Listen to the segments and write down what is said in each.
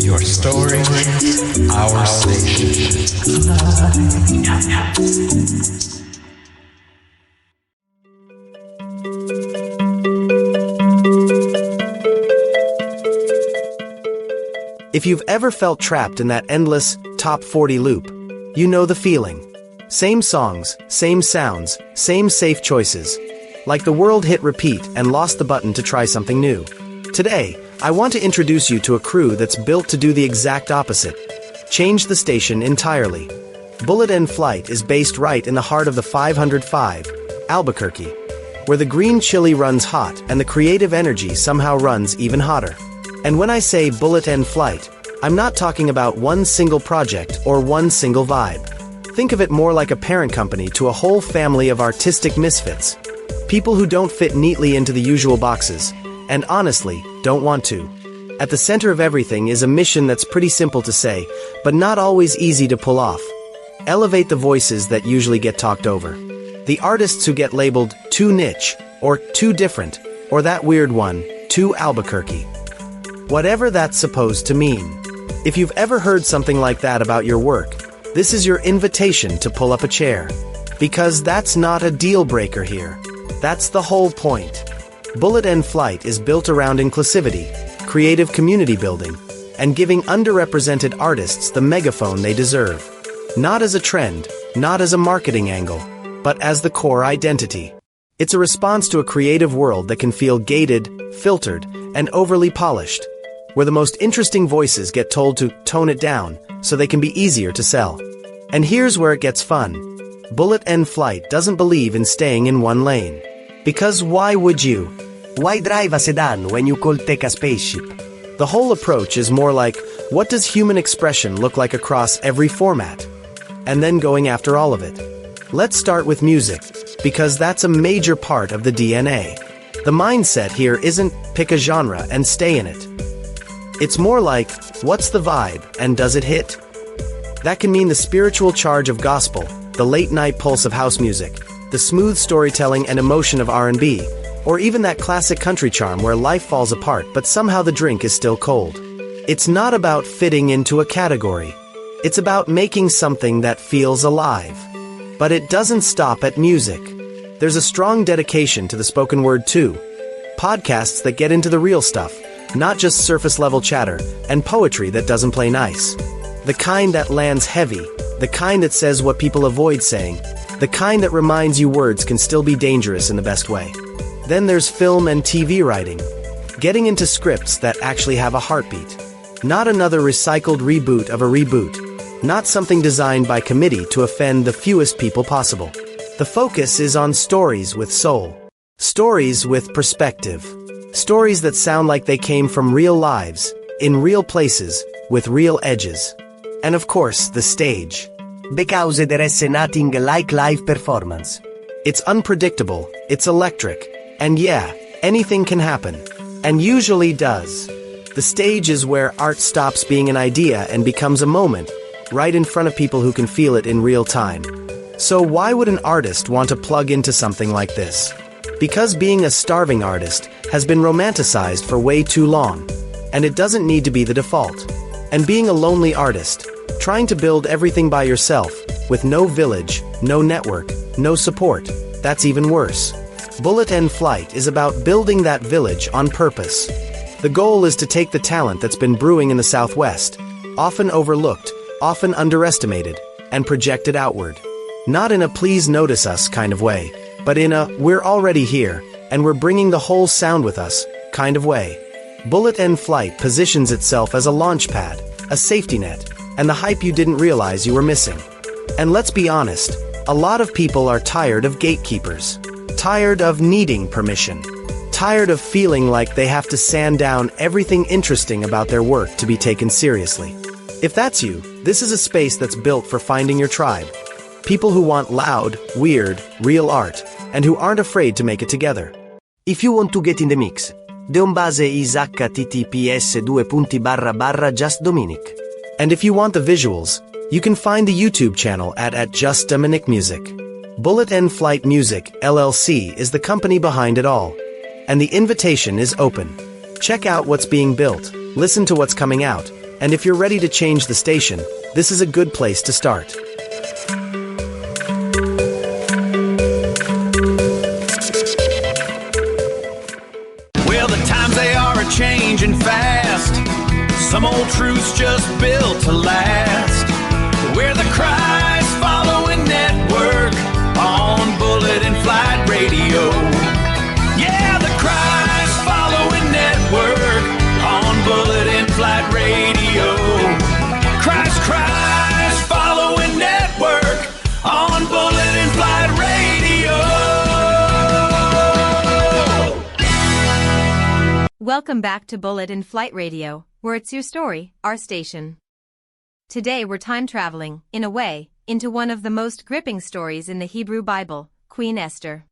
Your story, our station. If you've ever felt trapped in that endless top 40 loop, you know the feeling. Same songs, same sounds, same safe choices. Like the world hit repeat and lost the button to try something new. Today, I want to introduce you to a crew that's built to do the exact opposite. Change the station entirely. Bullet End Flight is based right in the heart of the 505, Albuquerque, where the green chili runs hot and the creative energy somehow runs even hotter. And when I say Bullet End Flight, I'm not talking about one single project or one single vibe. Think of it more like a parent company to a whole family of artistic misfits. People who don't fit neatly into the usual boxes, and honestly, don't want to. At the center of everything is a mission that's pretty simple to say, but not always easy to pull off. Elevate the voices that usually get talked over. The artists who get labeled too niche, or too different, or that weird one, too Albuquerque. Whatever that's supposed to mean. If you've ever heard something like that about your work, this is your invitation to pull up a chair. Because that's not a deal breaker here. That's the whole point. Bullet End Flight is built around inclusivity, creative community building, and giving underrepresented artists the megaphone they deserve. Not as a trend, not as a marketing angle, but as the core identity. It's a response to a creative world that can feel gated, filtered, and overly polished, where the most interesting voices get told to tone it down so they can be easier to sell. And here's where it gets fun. Bullet End Flight doesn't believe in staying in one lane. Because why would you? Why drive a sedan when you could take a spaceship? The whole approach is more like, what does human expression look like across every format? And then going after all of it. Let's start with music, because that's a major part of the DNA. The mindset here isn't pick a genre and stay in it. It's more like, what's the vibe, and does it hit? That can mean the spiritual charge of gospel, the late-night pulse of house music, the smooth storytelling and emotion of R&B, or even that classic country charm where life falls apart but somehow the drink is still cold. It's not about fitting into a category. It's about making something that feels alive. But it doesn't stop at music. There's a strong dedication to the spoken word too. Podcasts that get into the real stuff, not just surface-level chatter, and poetry that doesn't play nice. The kind that lands heavy, the kind that says what people avoid saying, the kind that reminds you words can still be dangerous in the best way. Then there's film and TV writing. Getting into scripts that actually have a heartbeat. Not another recycled reboot of a reboot. Not something designed by committee to offend the fewest people possible. The focus is on stories with soul. Stories with perspective. Stories that sound like they came from real lives, in real places, with real edges. And of course, the stage. Because there is nothing like live performance. It's unpredictable, it's electric, and yeah, anything can happen. And usually does. The stage is where art stops being an idea and becomes a moment, right in front of people who can feel it in real time. So why would an artist want to plug into something like this? Because being a starving artist has been romanticized for way too long, and it doesn't need to be the default. And being a lonely artist, trying to build everything by yourself, with no village, no network, no support, That's even worse. Bullet and Flight is about building that village on purpose. The goal is to take the talent that's been brewing in the Southwest, often overlooked, often underestimated, and project it outward. Not in a please notice us kind of way, but in a we're already here, and we're bringing the whole sound with us kind of way. Bullet and Flight positions itself as a launch pad, a safety net, and the hype you didn't realize you were missing. And let's be honest, a lot of people are tired of gatekeepers. Tired of needing permission. Tired of feeling like they have to sand down everything interesting about their work to be taken seriously. If that's you, this is a space that's built for finding your tribe. People who want loud, weird, real art, and who aren't afraid to make it together. If you want to get in the mix, deombase is https://justdominic. And if you want the visuals, you can find the YouTube channel at @justdominic.music. Bullet and Flight Music, LLC is the company behind it all. And the invitation is open. Check out what's being built, listen to what's coming out, and if you're ready to change the station, this is a good place to start. Well, the times they are a-changing fast. Some old truths just built to last. We're the Christ following network on Bullet and Flight Radio. Yeah, the Christ following network on Bullet and Flight Radio. Christ following network on Bullet and Flight Radio. Welcome back to Bullet and Flight Radio, where it's your story, our station. Today we're time traveling, in a way, into one of the most gripping stories in the Hebrew Bible, Queen Esther.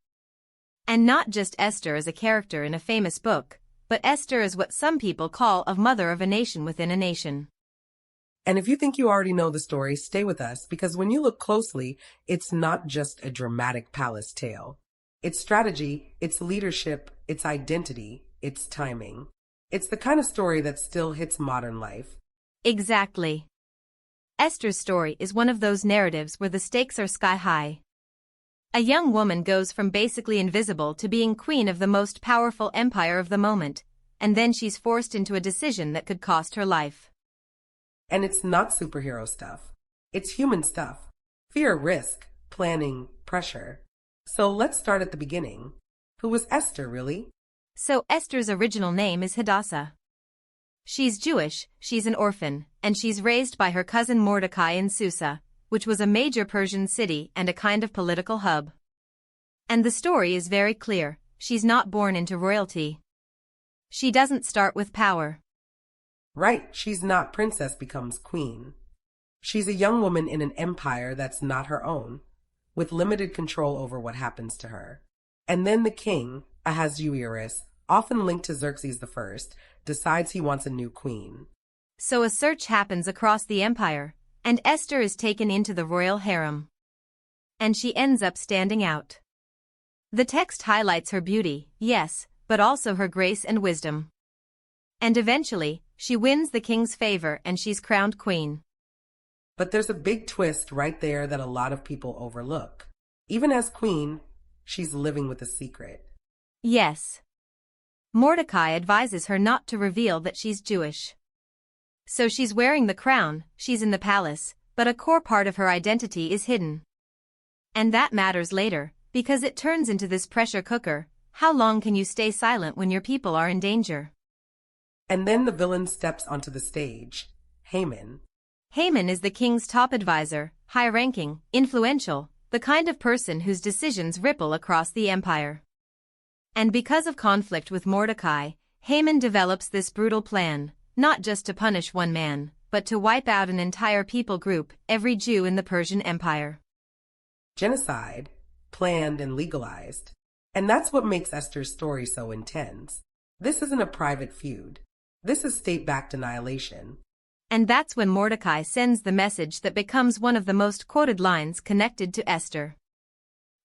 And not just Esther as a character in a famous book, but Esther as what some people call a mother of a nation within a nation. And if you think you already know the story, stay with us, because when you look closely, it's not just a dramatic palace tale. It's strategy, it's leadership, it's identity, it's timing. It's the kind of story that still hits modern life. Exactly. Esther's story is one of those narratives where the stakes are sky high. A young woman goes from basically invisible to being queen of the most powerful empire of the moment, and then she's forced into a decision that could cost her life. And it's not superhero stuff. It's human stuff. Fear, risk, planning, pressure. So let's start at the beginning. Who was Esther, really? So Esther's original name is Hadassah. She's Jewish, she's an orphan, and she's raised by her cousin Mordecai in Susa, which was a major Persian city and a kind of political hub. And the story is very clear, she's not born into royalty. She doesn't start with power. Right, she's not princess becomes queen. She's a young woman in an empire that's not her own, with limited control over what happens to her. And then the king, Ahasuerus, often linked to Xerxes I, decides he wants a new queen. So a search happens across the empire, and Esther is taken into the royal harem. And she ends up standing out. The text highlights her beauty, yes, but also her grace and wisdom. And eventually, she wins the king's favor and she's crowned queen. But there's a big twist right there that a lot of people overlook. Even as queen, she's living with a secret. Yes. Mordecai advises her not to reveal that she's Jewish. So she's wearing the crown, she's in the palace, but a core part of her identity is hidden. And that matters later, because it turns into this pressure cooker. How long can you stay silent when your people are in danger? And then the villain steps onto the stage, Haman. Haman is the king's top advisor, high-ranking, influential, the kind of person whose decisions ripple across the empire. And because of conflict with Mordecai, Haman develops this brutal plan, not just to punish one man, but to wipe out an entire people group, every Jew in the Persian Empire. Genocide, planned and legalized. And that's what makes Esther's story so intense. This isn't a private feud. This is state-backed annihilation. And that's when Mordecai sends the message that becomes one of the most quoted lines connected to Esther.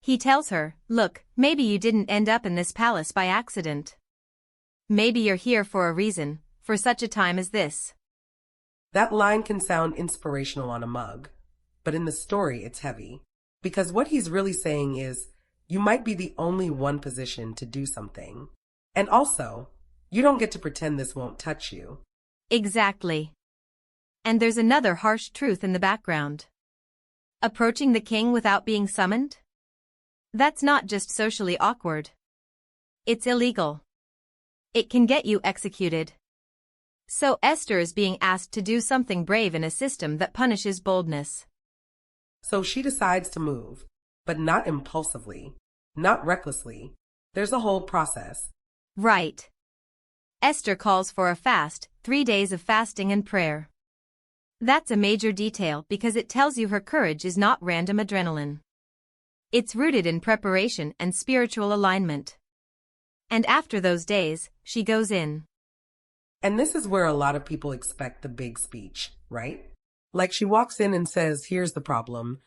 He tells her, look, maybe you didn't end up in this palace by accident. Maybe you're here for a reason, for such a time as this. That line can sound inspirational on a mug, but in the story it's heavy. Because what he's really saying is, You might be the only one positioned to do something. And also, you don't get to pretend this won't touch you. Exactly. And there's another harsh truth in the background. Approaching the king without being summoned? That's not just socially awkward. It's illegal. It can get you executed. So Esther is being asked to do something brave in a system that punishes boldness. So she decides to move, but not impulsively, not recklessly. There's a whole process. Right. Esther calls for a fast, 3 days of fasting and prayer. That's a major detail because it tells you her courage is not random adrenaline. It's rooted in preparation and spiritual alignment. And after those days, she goes in. And this is where a lot of people expect the big speech, right? Like she walks in and says, here's the problem,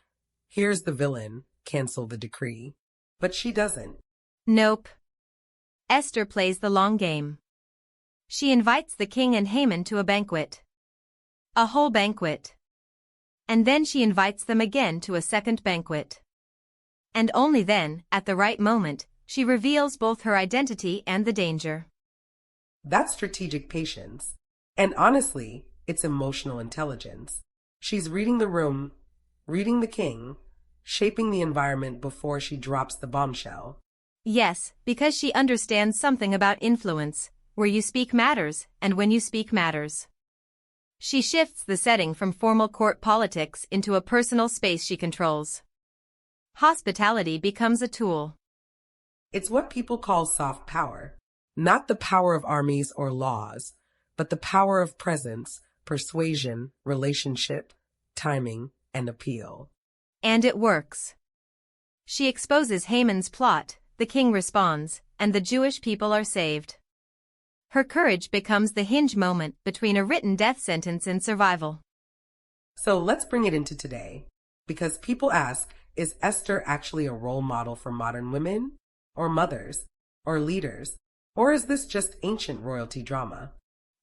here's the villain, cancel the decree. But she doesn't. Nope. Esther plays the long game. She invites the king and Haman to a banquet. A whole banquet. And then she invites them again to a second banquet. And only then, at the right moment, she reveals both her identity and the danger. That's strategic patience. And honestly, it's emotional intelligence. She's reading the room, reading the king, shaping the environment before she drops the bombshell. Yes, because she understands something about influence, where you speak matters, and when you speak matters. She shifts the setting from formal court politics into a personal space she controls. Hospitality becomes a tool. It's what people call soft power. Not the power of armies or laws, but the power of presence, persuasion, relationship, timing, and appeal. And it works. She exposes Haman's plot, the king responds, and the Jewish people are saved. Her courage becomes the hinge moment between a written death sentence and survival. So let's bring it into today. Because people ask, is Esther actually a role model for modern women? Or mothers? Or leaders? Or is this just ancient royalty drama?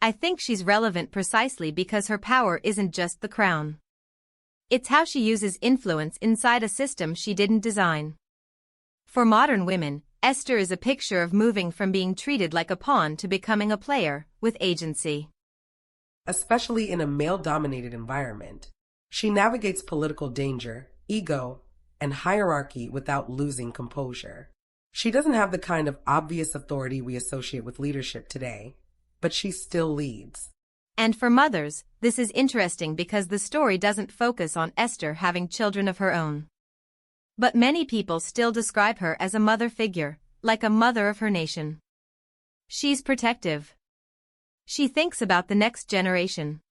I think she's relevant precisely because her power isn't just the crown. It's how she uses influence inside a system she didn't design. For modern women, Esther is a picture of moving from being treated like a pawn to becoming a player, with agency. Especially in a male-dominated environment. She navigates political danger, ego, and hierarchy without losing composure. She doesn't have the kind of obvious authority we associate with leadership today, but she still leads. And for mothers, this is interesting because the story doesn't focus on Esther having children of her own. But many people still describe her as a mother figure, like a mother of her nation. She's protective. She thinks about the next generation.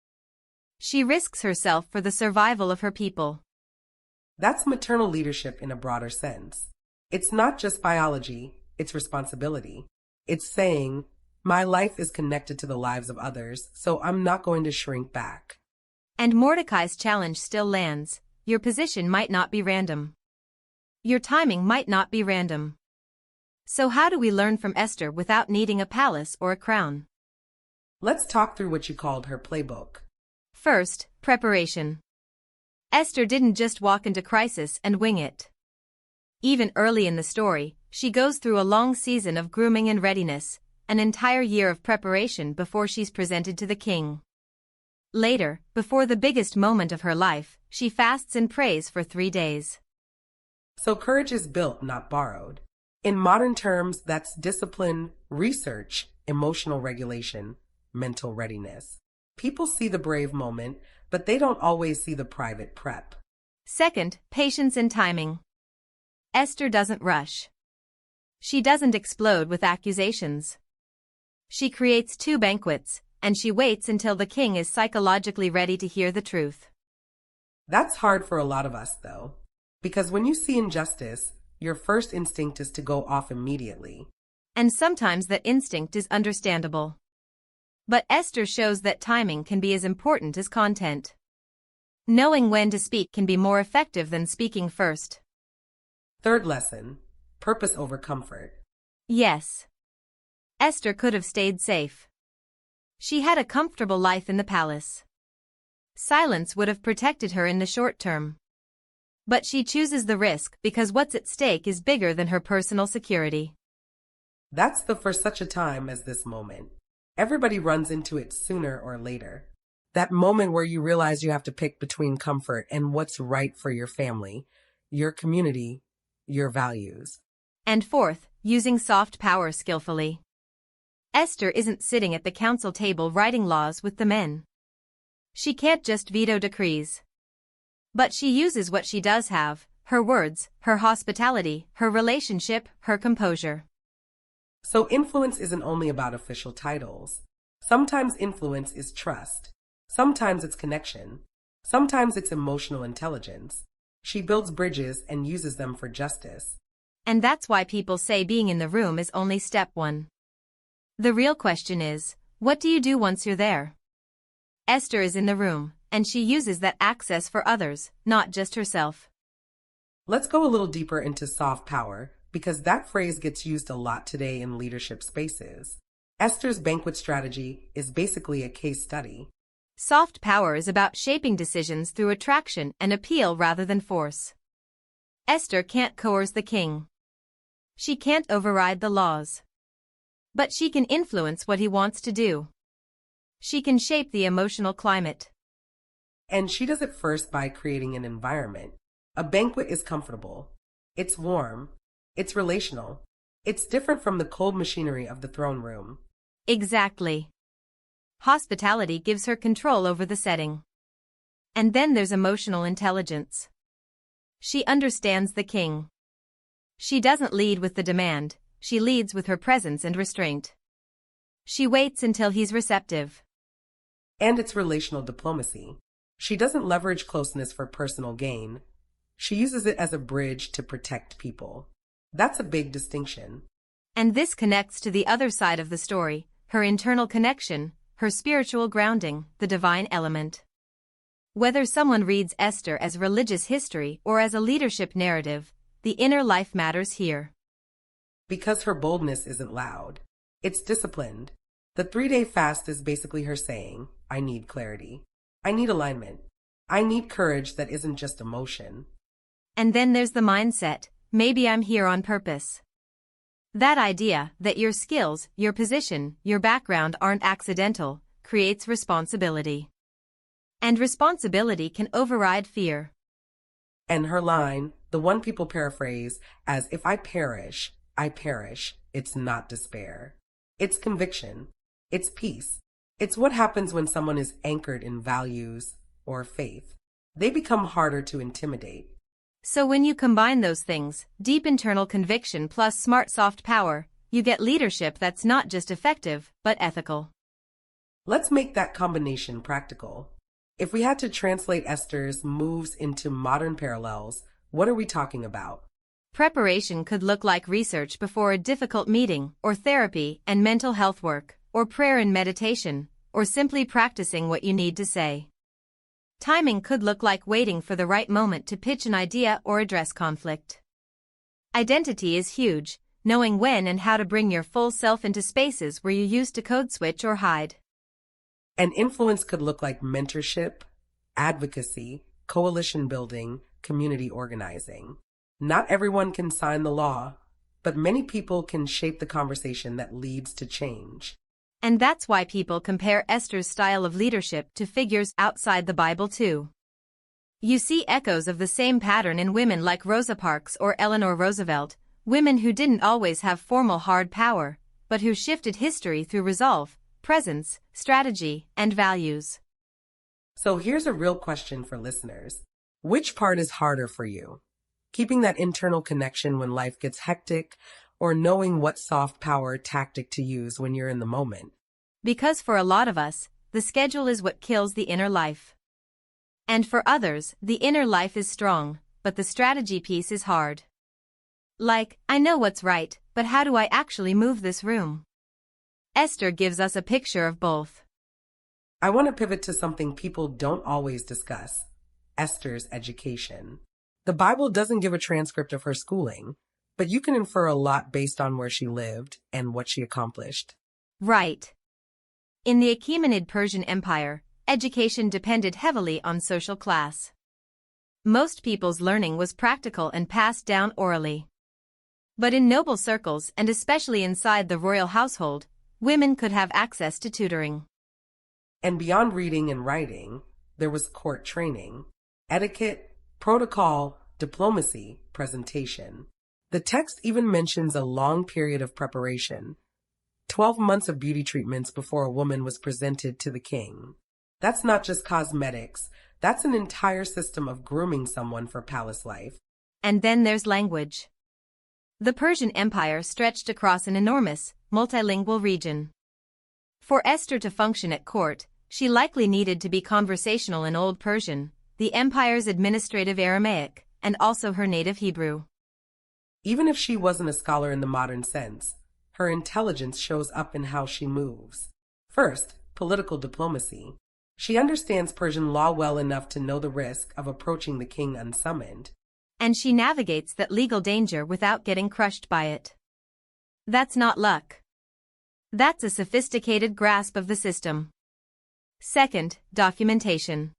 She risks herself for the survival of her people. That's maternal leadership in a broader sense. It's not just biology, it's responsibility. It's saying, my life is connected to the lives of others, so I'm not going to shrink back. And Mordecai's challenge still lands. Your position might not be random. Your timing might not be random. So how do we learn from Esther without needing a palace or a crown? Let's talk through what you called her playbook. First, preparation. Esther didn't just walk into crisis and wing it. Even early in the story, she goes through a long season of grooming and readiness, an entire year of preparation before she's presented to the king. Later, before the biggest moment of her life, she fasts and prays for 3 days. So courage is built, not borrowed. In modern terms, that's discipline, research, emotional regulation, mental readiness. People see the brave moment, but they don't always see the private prep. Second, patience and timing. Esther doesn't rush. She doesn't explode with accusations. She creates 2 banquets, and she waits until the king is psychologically ready to hear the truth. That's hard for a lot of us, though. Because when you see injustice, your first instinct is to go off immediately. And sometimes that instinct is understandable. But Esther shows that timing can be as important as content. Knowing when to speak can be more effective than speaking first. Third lesson, purpose over comfort. Yes. Esther could have stayed safe. She had a comfortable life in the palace. Silence would have protected her in the short term. But she chooses the risk because what's at stake is bigger than her personal security. That's for such a time as this moment. Everybody runs into it sooner or later. That moment where you realize you have to pick between comfort and what's right for your family, your community, your values. And fourth, using soft power skillfully. Esther isn't sitting at the council table writing laws with the men. She can't just veto decrees. But she uses what she does have: her words, her hospitality, her relationship, her composure. So influence isn't only about official titles. Sometimes influence is trust. Sometimes it's connection. Sometimes it's emotional intelligence. She builds bridges and uses them for justice. And that's why people say being in the room is only step one. The real question is, what do you do once you're there? Esther is in the room, and she uses that access for others, not just herself. Let's go a little deeper into soft power, because that phrase gets used a lot today in leadership spaces. Esther's banquet strategy is basically a case study. Soft power is about shaping decisions through attraction and appeal rather than force. Esther can't coerce the king. She can't override the laws. But she can influence what he wants to do. She can shape the emotional climate. And she does it first by creating an environment. A banquet is comfortable. It's warm. It's relational. It's different from the cold machinery of the throne room. Exactly. Hospitality gives her control over the setting. And then there's emotional intelligence. She understands the king. She doesn't lead with the demand, she leads with her presence and restraint. She waits until he's receptive. And it's relational diplomacy. She doesn't leverage closeness for personal gain. She uses it as a bridge to protect people. That's a big distinction. And this connects to the other side of the story, her internal connection, her spiritual grounding, the divine element. Whether someone reads Esther as religious history or as a leadership narrative, the inner life matters here. Because her boldness isn't loud. It's disciplined. The 3-day fast is basically her saying, I need clarity. I need alignment. I need courage that isn't just emotion. And then there's the mindset, maybe I'm here on purpose. That idea that your skills, your position, your background aren't accidental, creates responsibility. And responsibility can override fear. And her line, the one people paraphrase as if I perish, it's not despair. It's conviction. It's peace. It's what happens when someone is anchored in values or faith. They become harder to intimidate. So when you combine those things, deep internal conviction plus smart soft power, you get leadership that's not just effective, but ethical. Let's make that combination practical. If we had to translate Esther's moves into modern parallels, what are we talking about? Preparation could look like research before a difficult meeting, or therapy and mental health work, or prayer and meditation, or simply practicing what you need to say. Timing could look like waiting for the right moment to pitch an idea or address conflict. Identity is huge, knowing when and how to bring your full self into spaces where you used to code switch or hide. And influence could look like mentorship, advocacy, coalition building, community organizing. Not everyone can sign the law, but many people can shape the conversation that leads to change. And that's why people compare Esther's style of leadership to figures outside the Bible too. You see echoes of the same pattern in women like Rosa Parks or Eleanor Roosevelt, women who didn't always have formal hard power, but who shifted history through resolve, presence, strategy, and values. So here's a real question for listeners. Which part is harder for you? Keeping that internal connection when life gets hectic, or knowing what soft power tactic to use when you're in the moment? Because for a lot of us, the schedule is what kills the inner life. And for others, the inner life is strong, but the strategy piece is hard. Like, I know what's right, but how do I actually move this room? Esther gives us a picture of both. I want to pivot to something people don't always discuss: Esther's education. The Bible doesn't give a transcript of her schooling, but you can infer a lot based on where she lived and what she accomplished. Right. In the Achaemenid Persian Empire, education depended heavily on social class. Most people's learning was practical and passed down orally. But in noble circles and especially inside the royal household, women could have access to tutoring. And beyond reading and writing, there was court training, etiquette, protocol, diplomacy, presentation. The text even mentions a long period of preparation, 12 months of beauty treatments before a woman was presented to the king. That's not just cosmetics, that's an entire system of grooming someone for palace life. And then there's language. The Persian Empire stretched across an enormous, multilingual region. For Esther to function at court, she likely needed to be conversational in Old Persian, the empire's administrative Aramaic, and also her native Hebrew. Even if she wasn't a scholar in the modern sense, her intelligence shows up in how she moves. First, political diplomacy. She understands Persian law well enough to know the risk of approaching the king unsummoned. And she navigates that legal danger without getting crushed by it. That's not luck. That's a sophisticated grasp of the system. Second, documentation.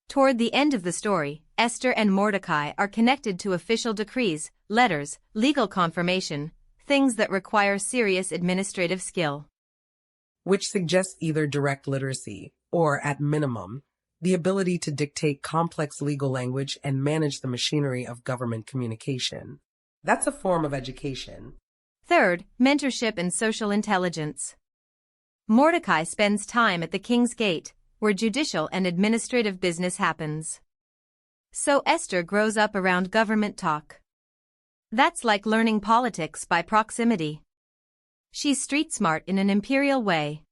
Toward the end of the story, Esther and Mordecai are connected to official decrees, letters, legal confirmation, things that require serious administrative skill. Which suggests either direct literacy, or at minimum, the ability to dictate complex legal language and manage the machinery of government communication. That's a form of education. Third, mentorship and social intelligence. Mordecai spends time at the king's gate, where judicial and administrative business happens. So Esther grows up around government talk. That's like learning politics by proximity. She's street smart in an imperial way.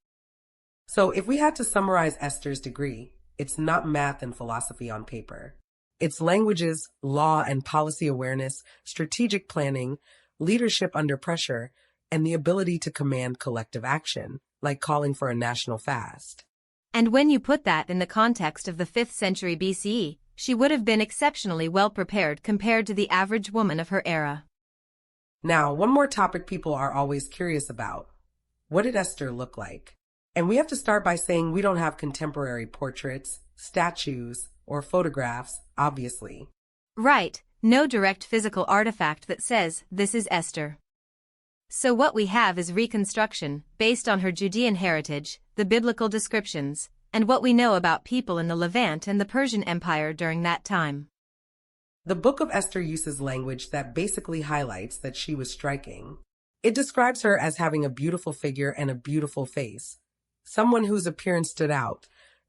So if we had to summarize Esther's degree, it's not math and philosophy on paper. It's languages, law and policy awareness, strategic planning, leadership under pressure, and the ability to command collective action, like calling for a national fast. And when you put that in the context of the 5th century BCE, she would have been exceptionally well prepared compared to the average woman of her era. Now, one more topic people are always curious about. What did Esther look like? And we have to start by saying we don't have contemporary portraits, statues, or photographs, obviously. Right, no direct physical artifact that says, this is Esther. So what we have is reconstruction, based on her Judean heritage, the biblical descriptions, and what we know about people in the Levant and the Persian Empire during that time. The Book of Esther uses language that basically highlights that she was striking. It describes her as having a beautiful figure and a beautiful face, someone whose appearance stood out,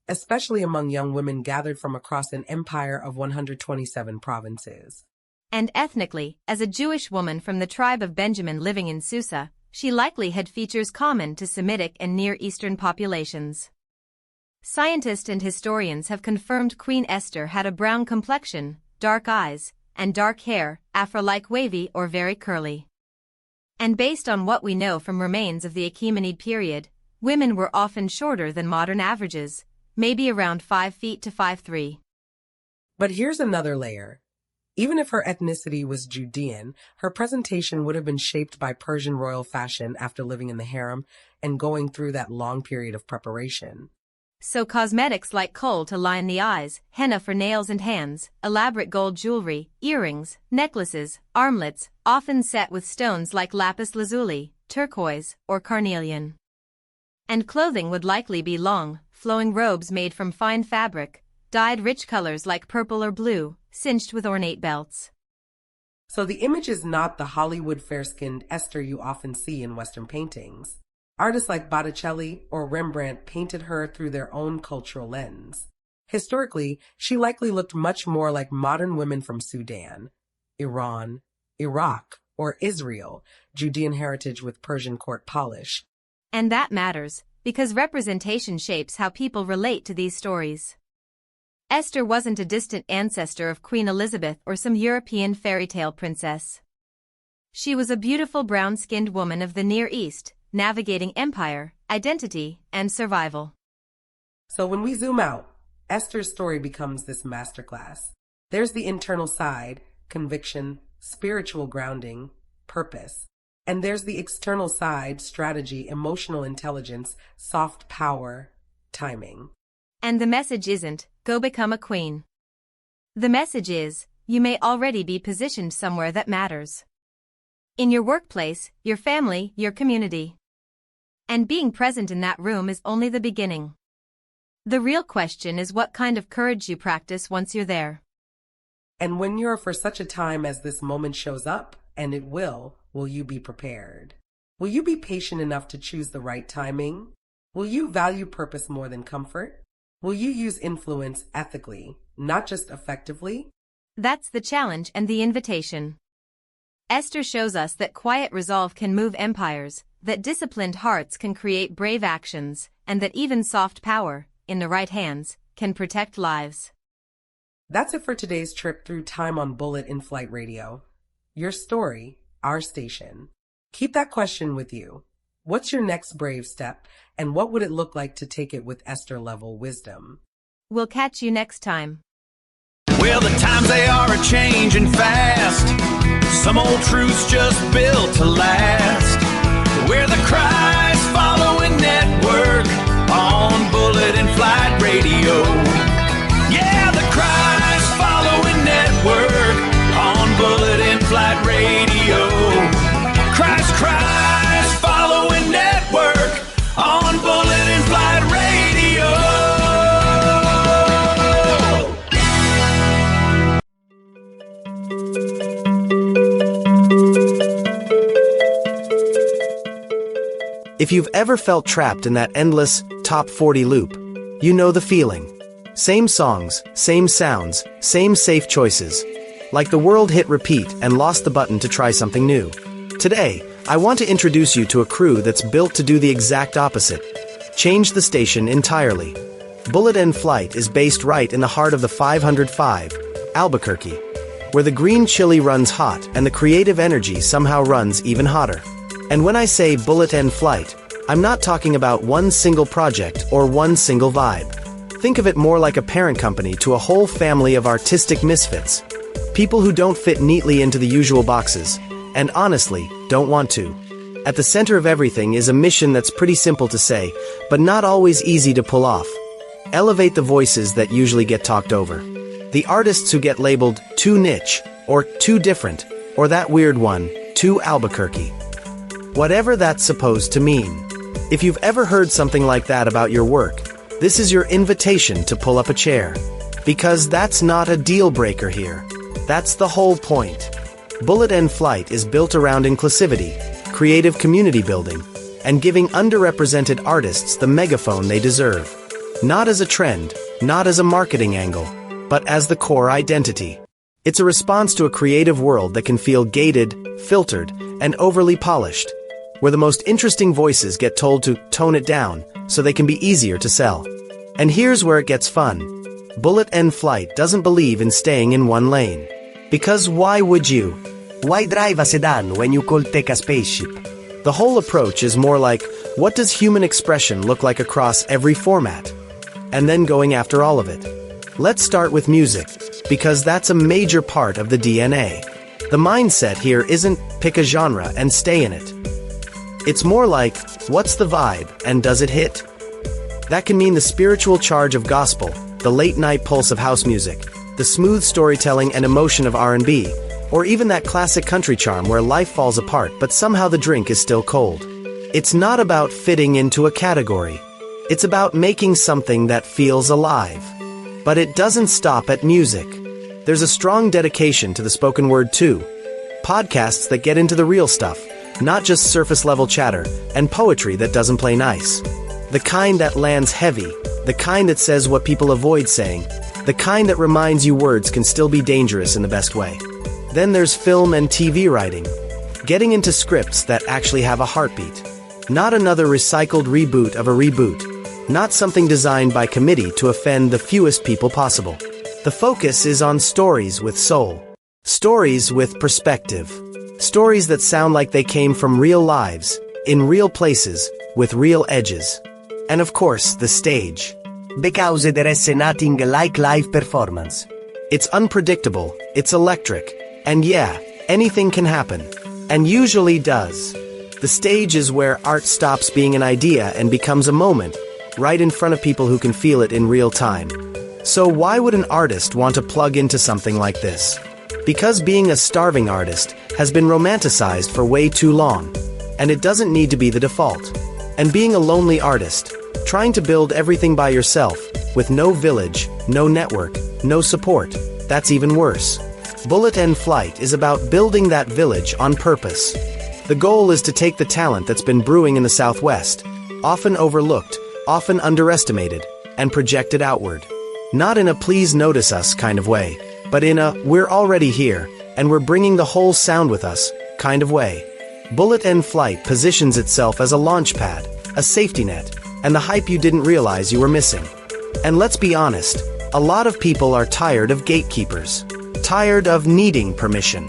especially among young women gathered from across an empire of 127 provinces. And ethnically, as a Jewish woman from the tribe of Benjamin living in Susa, she likely had features common to Semitic and Near Eastern populations. Scientists and historians have confirmed Queen Esther had a brown complexion, dark eyes, and dark hair, afro-like wavy or very curly. And based on what we know from remains of the Achaemenid period, women were often shorter than modern averages, maybe around 5 feet to 5'3". But here's another layer. Even if her ethnicity was Judean, her presentation would have been shaped by Persian royal fashion after living in the harem and going through that long period of preparation. So cosmetics like kohl to line the eyes, henna for nails and hands, elaborate gold jewelry, earrings, necklaces, armlets, often set with stones like lapis lazuli, turquoise, or carnelian. And clothing would likely be long, flowing robes made from fine fabric, dyed rich colors like purple or blue, cinched with ornate belts. So the image is not the Hollywood fair-skinned Esther you often see in Western paintings. Artists like Botticelli or Rembrandt painted her through their own cultural lens. Historically, she likely looked much more like modern women from Sudan, Iran, Iraq, or Israel, Judean heritage with Persian court polish. And that matters, because representation shapes how people relate to these stories. Esther wasn't a distant ancestor of Queen Elizabeth or some European fairy tale princess. She was a beautiful brown-skinned woman of the Near East, navigating empire, identity, and survival. So when we zoom out, Esther's story becomes this masterclass. There's the internal side, conviction, spiritual grounding, purpose. And there's the external side, strategy, emotional intelligence, soft power, timing. And the message isn't, go become a queen. The message is, you may already be positioned somewhere that matters. In your workplace, your family, your community. And being present in that room is only the beginning. The real question is what kind of courage you practice once you're there. And when you're for such a time as this moment shows up, and it will you be prepared? Will you be patient enough to choose the right timing? Will you value purpose more than comfort? Will you use influence ethically, not just effectively? That's the challenge and the invitation. Esther shows us that quiet resolve can move empires, that disciplined hearts can create brave actions, and that even soft power, in the right hands, can protect lives. That's it for today's trip through time on Bullet in Flight Radio. Your story, our station. Keep that question with you. What's your next brave step, and what would it look like to take it with Esther-level wisdom? We'll catch you next time. Well, the times they are a-changing fast. Some old truths just built to last. We're the Christ following network on Bullet in Flight Radio. Yeah, the Christ following network on Bullet in Flight Radio. Christ following network on Bullet in Flight Radio. If you've ever felt trapped in that endless top 40 loop, you know the feeling. Same songs, same sounds, same safe choices. Like the world hit repeat and lost the button to try something new. Today, I want to introduce you to a crew that's built to do the exact opposite. Change the station entirely. Bullet in Flight is based right in the heart of the 505, Albuquerque, where the green chili runs hot and the creative energy somehow runs even hotter. And when I say Bullet in Flight, I'm not talking about one single project or one single vibe. Think of it more like a parent company to a whole family of artistic misfits. People who don't fit neatly into the usual boxes, and honestly, don't want to. At the center of everything is a mission that's pretty simple to say, but not always easy to pull off. Elevate the voices that usually get talked over. The artists who get labeled too niche, or too different, or that weird one, too Albuquerque. Whatever that's supposed to mean. If you've ever heard something like that about your work, this is your invitation to pull up a chair. Because that's not a deal breaker here. That's the whole point. Bullet in Flight is built around inclusivity, creative community building, and giving underrepresented artists the megaphone they deserve. Not as a trend, not as a marketing angle, but as the core identity. It's a response to a creative world that can feel gated, filtered, and overly polished, where the most interesting voices get told to tone it down so they can be easier to sell. And here's where it gets fun. Bullet in Flight doesn't believe in staying in one lane. Because why would you? Why drive a sedan when you could take a spaceship? The whole approach is more like, what does human expression look like across every format? And then going after all of it. Let's start with music, because that's a major part of the DNA. The mindset here isn't pick a genre and stay in it. It's more like, what's the vibe and does it hit? That can mean the spiritual charge of gospel, the late-night pulse of house music, the smooth storytelling and emotion of R&B, or even that classic country charm where life falls apart but somehow the drink is still cold. It's not about fitting into a category. It's about making something that feels alive. But it doesn't stop at music. There's a strong dedication to the spoken word too. Podcasts that get into the real stuff, not just surface-level chatter, and poetry that doesn't play nice. The kind that lands heavy, the kind that says what people avoid saying, the kind that reminds you words can still be dangerous in the best way. Then there's film and TV writing. Getting into scripts that actually have a heartbeat. Not another recycled reboot of a reboot. Not something designed by committee to offend the fewest people possible. The focus is on stories with soul. Stories with perspective. Stories that sound like they came from real lives, in real places, with real edges. And of course, the stage. Because there is nothing like live performance. It's unpredictable, it's electric, and yeah, anything can happen. And usually does. The stage is where art stops being an idea and becomes a moment, right in front of people who can feel it in real time. So why would an artist want to plug into something like this? Because being a starving artist has been romanticized for way too long, and it doesn't need to be the default. And being a lonely artist, trying to build everything by yourself, with no village, no network, no support, that's even worse. Bullet and Flight is about building that village on purpose. The goal is to take the talent that's been brewing in the Southwest, often overlooked, often underestimated, and project it outward. Not in a please notice us kind of way, but in a we're already here, and we're bringing the whole sound with us kind of way. Bullet and Flight positions itself as a launch pad, a safety net, and the hype you didn't realize you were missing. And let's be honest, a lot of people are tired of gatekeepers. Tired of needing permission.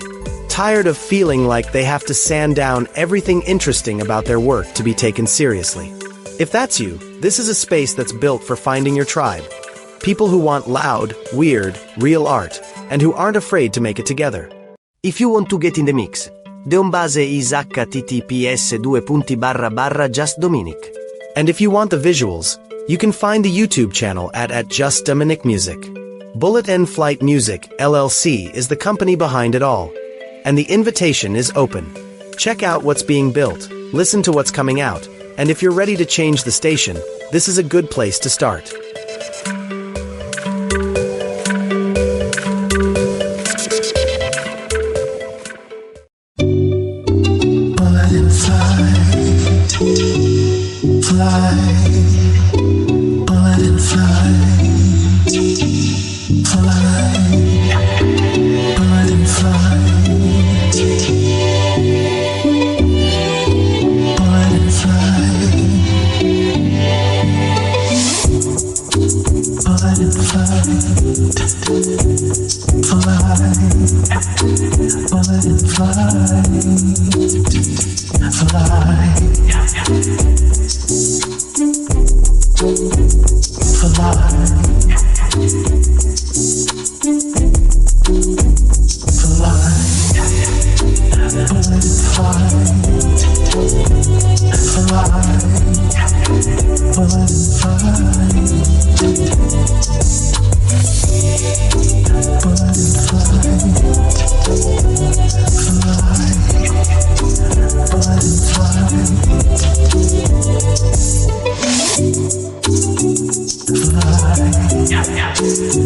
Tired of feeling like they have to sand down everything interesting about their work to be taken seriously. If that's you, this is a space that's built for finding your tribe. People who want loud, weird, real art, and who aren't afraid to make it together. If you want to get in the mix, Deombase is https://just-dominic. And if you want the visuals, you can find the YouTube channel at Just Dominic Music. Bullet and Flight Music, LLC is the company behind it all. And the invitation is open. Check out what's being built, listen to what's coming out, and if you're ready to change the station, this is a good place to start.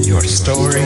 Your story,